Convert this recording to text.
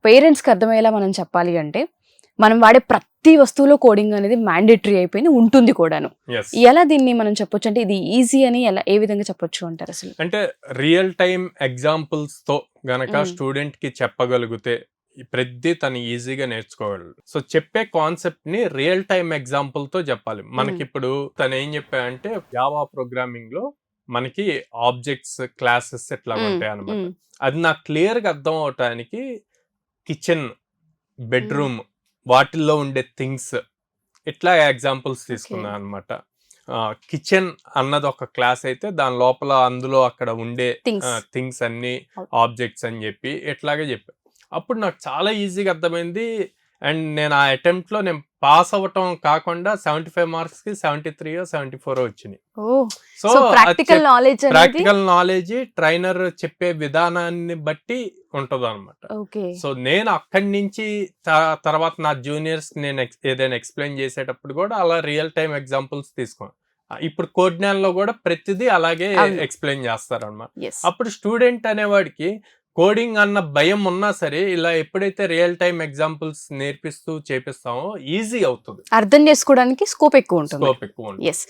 పేరెంట్స్కి అర్థమయ్యేలా మనం చెప్పాలి అంటే మనం వాడే ప్రతి వస్తువులో కోడింగ్ అనేది మ్యాండేటరీ అయిపోయింది, ఉంటుంది కూడాను. Yes. ఎలా దీన్ని మనం చెప్పొచ్చు అంటే ఇది ఈజీ అని ఎలా ఏ విధంగా చెప్పొచ్చు అంటారు అసలు? అంటే రియల్ టైమ్ ఎగ్జాంపుల్స్ తో గనక మ్మ్. స్టూడెంట్ కి చెప్పగలిగితే ఈ ప్రతి తను ఈజీగా నేర్చుకోగలడు. సో చెప్పే కాన్సెప్ట్ ని రియల్ టైమ్ ఎగ్జాంపుల్ తో చెప్పాలి. మనకి ఇప్పుడు తను ఏం చెప్పాడంటే జావా ప్రోగ్రామింగ్ లో మనకి ఆబ్జెక్ట్స్ క్లాసెస్ ఎట్లా ఉంటాయి అనమాట. మ్మ్. అది నాకు క్లియర్ గా అర్థం అవటానికి కిచెన్, బెడ్రూమ్ వాటిల్లో ఉండే థింగ్స్ ఇట్లా ఎగ్జాంపుల్స్ తీసుకున్నాను అనమాట. కిచెన్ అన్నది ఒక క్లాస్ అయితే దాని లోపల అందులో అక్కడ ఉండే Things. థింగ్స్ అన్ని Okay. ఆబ్జెక్ట్స్ అని చెప్పి ఇట్లాగే చెప్పా. అప్పుడు నాకు చాలా ఈజీగా అర్థమైంది. అండ్ నేను ఆ అటెంప్ట్ లో నేను పాస్ అవ్వటం కాకుండా 75 మార్క్స్ కి 73 74 వచ్చినాయి. ఓ సో సో ప్రాక్టికల్ నాలెడ్జ్ అనేది ప్రాక్టికల్ నాలెడ్జ్ ట్రైనర్ చెప్పే విధానాన్ని బట్టి ఉంటది అనమాట. ఓకే. సో నేను అక్కడి నుంచి తర్వాత నా జూనియర్స్ నేను ఏదైనా ఎక్స్ప్లెయిన్ చేసేటప్పుడు కూడా అలా రియల్ టైమ్ ఎగ్జాంపుల్స్ తీసుకోను. ఇప్పుడు కోడ్నాన్ లో కూడా ప్రతిదీ అలాగే అవును. ఎక్స్ప్లెయిన్ చేస్తారు అనమాట. ఎస్. అప్పుడు స్టూడెంట్ అనేవాడికి కోడింగ్ అన్న భయం ఉన్నా సరే ఇలా ఎప్పుడైతే రియల్ టైమ్ ఎగ్జాంపుల్స్ నేర్పిస్తూ చేపిస్తామో ఈజీ అవుతుంది, అర్థం చేసుకోవడానికి స్కోప్ ఎక్కువ ఉంటుంది. స్కోప్ ఎక్కువ ఉంటుంది. ఎస్.